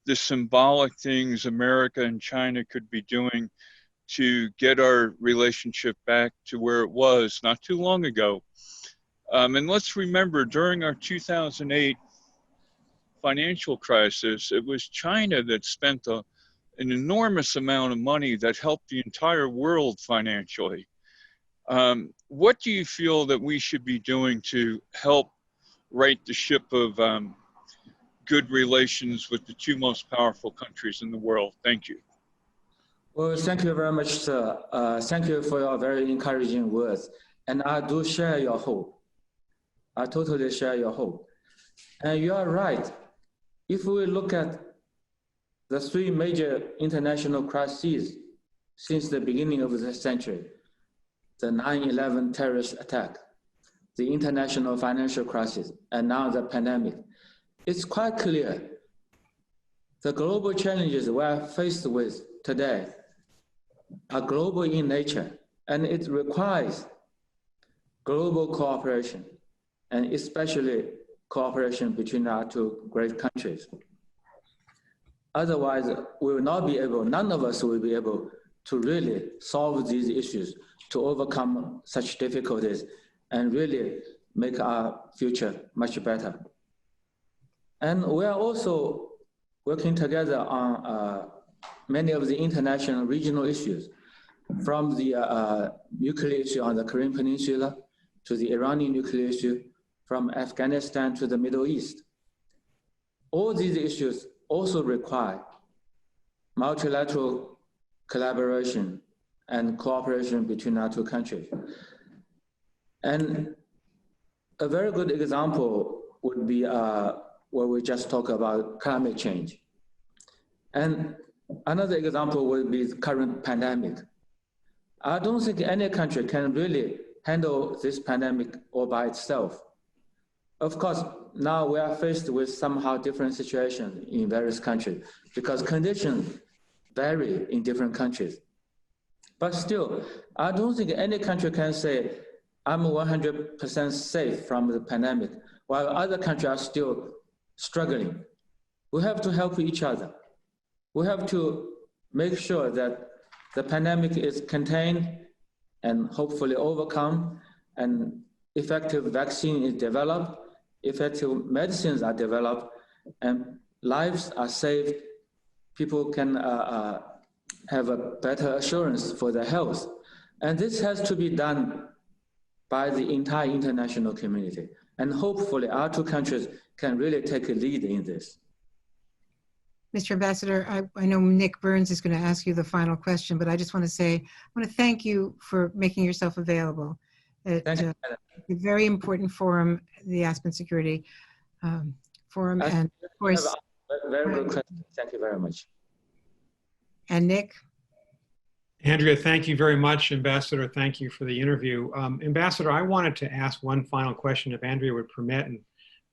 the symbolic things America and China could be doing to get our relationship back to where it was not too long ago? And let's remember, during our 2008 financial crisis, it was China that spent an enormous amount of money that helped the entire world financially. What do you feel that we should be doing to help right the ship of good relations with the two most powerful countries in the world? Thank you. Well, thank you very much, sir. Thank you for your very encouraging words. And I do share your hope. I totally share your hope. And you are right. If we look at the three major international crises since the beginning of the century, the 9/11 terrorist attack, the international financial crisis, and now the pandemic, it's quite clear the global challenges we are faced with today are global in nature, and it requires global cooperation and especially cooperation between our two great countries. Otherwise, we will not be able, none of us will be able to really solve these issues, to overcome such difficulties, and really make our future much better. And we are also working together on many of the international regional issues, from the nuclear issue on the Korean Peninsula to the Iranian nuclear issue, from Afghanistan to the Middle East. All these issues also require multilateral collaboration and cooperation between our two countries. And a very good example would be where we just talk about climate change. And another example would be the current pandemic. I don't think any country can really handle this pandemic all by itself. Of course, now we are faced with somehow different situations in various countries because conditions vary in different countries. But still, I don't think any country can say, I'm 100% safe from the pandemic, while other countries are still struggling. We have to help each other. We have to make sure that the pandemic is contained and hopefully overcome, and effective vaccine is developed, effective medicines are developed, and lives are saved. People can have a better assurance for their health. And this has to be done by the entire international community. And hopefully our two countries can really take a lead in this. Mr. Ambassador, I know Nick Burns is going to ask you the final question, but I just want to say, I want to thank you for making yourself available at a very important forum, the Aspen Security Forum. And of course, very good question. Thank you very much. And Nick? Andrea, thank you very much. Ambassador, thank you for the interview. Ambassador, I wanted to ask one final question, if Andrea would permit, and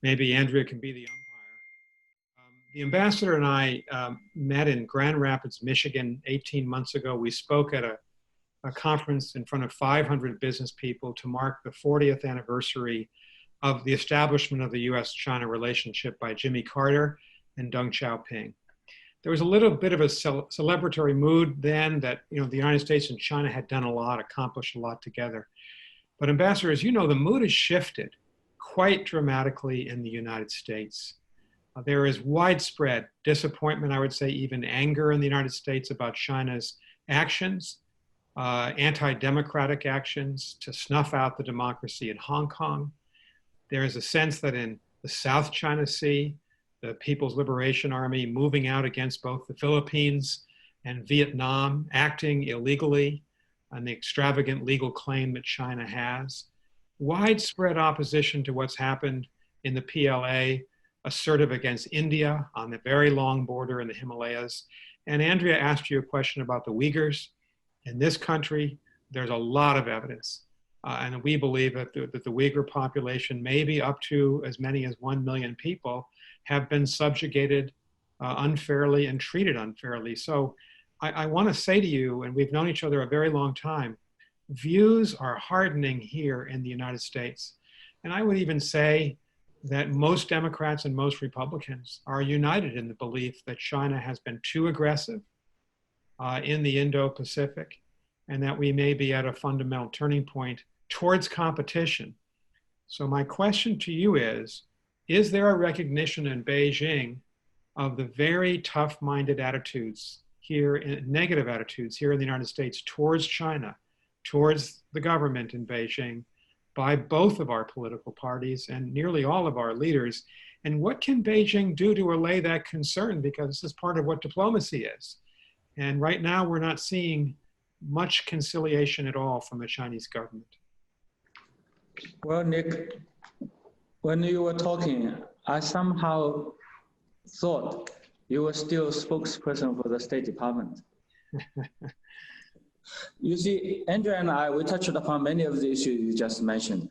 maybe Andrea can be the umpire. The ambassador and I met in Grand Rapids, Michigan 18 months ago. We spoke at a conference in front of 500 business people to mark the 40th anniversary of the establishment of the U.S.-China relationship by Jimmy Carter and Deng Xiaoping. There was a little bit of a celebratory mood then that, you know, the United States and China had done a lot, accomplished a lot together. But Ambassador, as you know, the mood has shifted quite dramatically in the United States. There is widespread disappointment, I would say even anger in the United States about China's actions, anti-democratic actions to snuff out the democracy in Hong Kong. There is a sense that in the South China Sea, the People's Liberation Army moving out against both the Philippines and Vietnam, acting illegally on the extravagant legal claim that China has. Widespread opposition to what's happened in the PLA, assertive against India on the very long border in the Himalayas. And Andrea asked you a question about the Uyghurs. In this country, there's a lot of evidence. And we believe that the Uyghur population, maybe up to as many as 1 million people, have been subjugated unfairly and treated unfairly. So I want to say to you, and we've known each other a very long time, views are hardening here in the United States. And I would even say that most Democrats and most Republicans are united in the belief that China has been too aggressive in the Indo-Pacific, and that we may be at a fundamental turning point towards competition. So my question to you is there a recognition in Beijing of the very tough-minded attitudes here, negative attitudes here in the United States towards China, towards the government in Beijing, by both of our political parties and nearly all of our leaders? And what can Beijing do to allay that concern? Because this is part of what diplomacy is. And right now we're not seeing much conciliation at all from the Chinese government. Well, Nick, when you were talking, I somehow thought you were still spokesperson for the State Department. You see, Andrea and I, we touched upon many of the issues you just mentioned.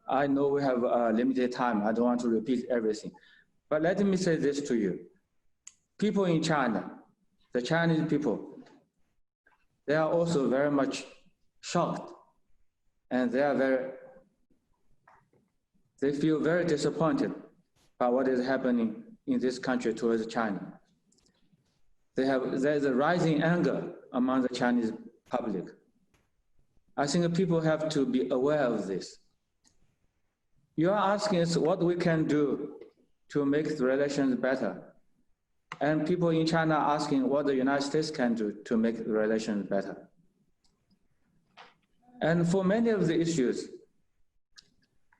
I know we have limited time. I don't want to repeat everything. But let me say this to you. People in China, the Chinese people, they are also very much shocked. And they They feel very disappointed by what is happening in this country towards China. There's a rising anger among the Chinese public. I think people have to be aware of this. You are asking us what we can do to make the relations better. And people in China are asking what the United States can do to make the relations better. And for many of the issues,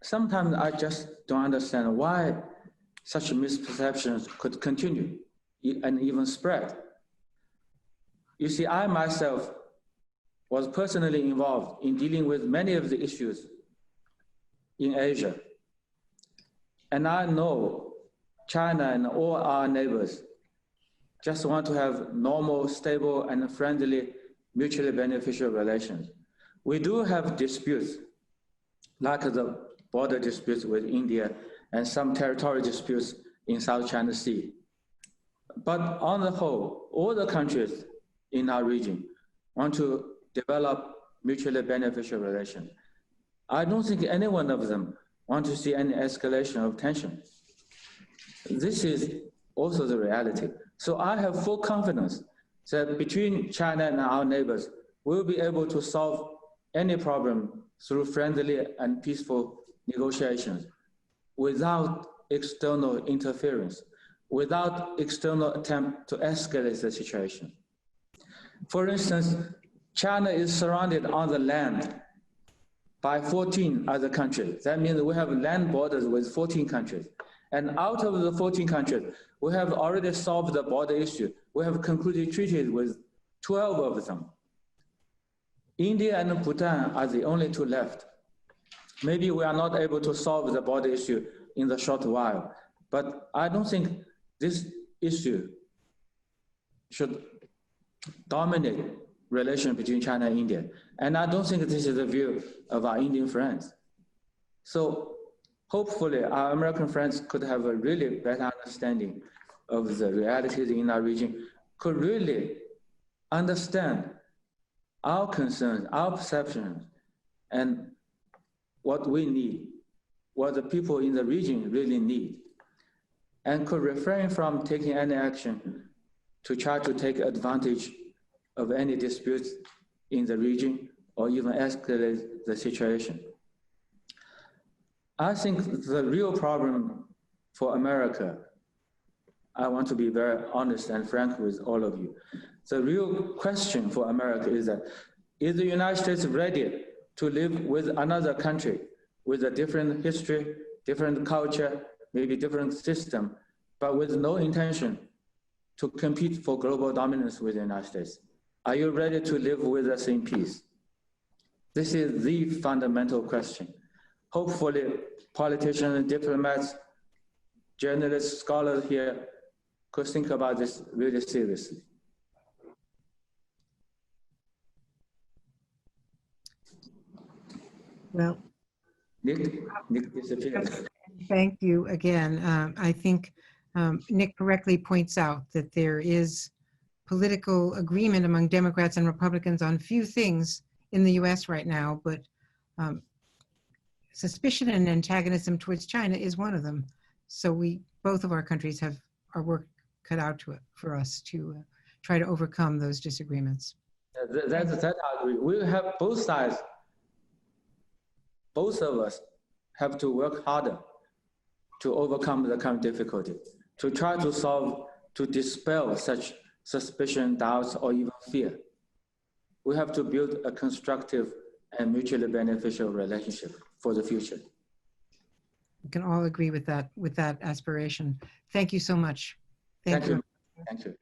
sometimes I just don't understand why such misperceptions could continue and even spread. You see, I myself was personally involved in dealing with many of the issues in Asia. And I know China and all our neighbors just want to have normal, stable, and friendly, mutually beneficial relations. We do have disputes, like the border disputes with India and some territorial disputes in South China Sea. But on the whole, all the countries in our region want to develop mutually beneficial relations. I don't think any one of them want to see any escalation of tension. This is also the reality. So I have full confidence that between China and our neighbors, we'll be able to solve any problem through friendly and peaceful negotiations without external interference, without external attempt to escalate the situation. For instance, China is surrounded on the land by 14 other countries. That means we have land borders with 14 countries. And out of the 14 countries, we have already solved the border issue. We have concluded treaties with 12 of them. India and Bhutan are the only two left. Maybe we are not able to solve the border issue in the short while, but I don't think this issue should dominate relation between China and India. And I don't think this is the view of our Indian friends. So hopefully our American friends could have a really better understanding of the realities in our region, could really understand our concerns, our perceptions, and what we need, what the people in the region really need, and could refrain from taking any action to try to take advantage of any disputes in the region or even escalate the situation. I think the real problem for America, I want to be very honest and frank with all of you. The real question for America is that, is the United States ready to live with another country with a different history, different culture, maybe different system, but with no intention to compete for global dominance with the United States? Are you ready to live with us in peace? This is the fundamental question. Hopefully, politicians and diplomats, journalists, scholars here could think about this really seriously. Well, Nick disappeared. thank you again. I think Nick correctly points out that there is political agreement among Democrats and Republicans on few things in the US right now, but suspicion and antagonism towards China is one of them. So both of our countries have our work cut out for us to try to overcome those disagreements. That I agree. We have both sides, both of us have to work harder to overcome the current difficulty, to try to solve, to dispel such suspicion, doubts, or even fear. We have to build a constructive and mutually beneficial relationship for the future. We can all agree with that aspiration. Thank you so much. Thank you. Thank you.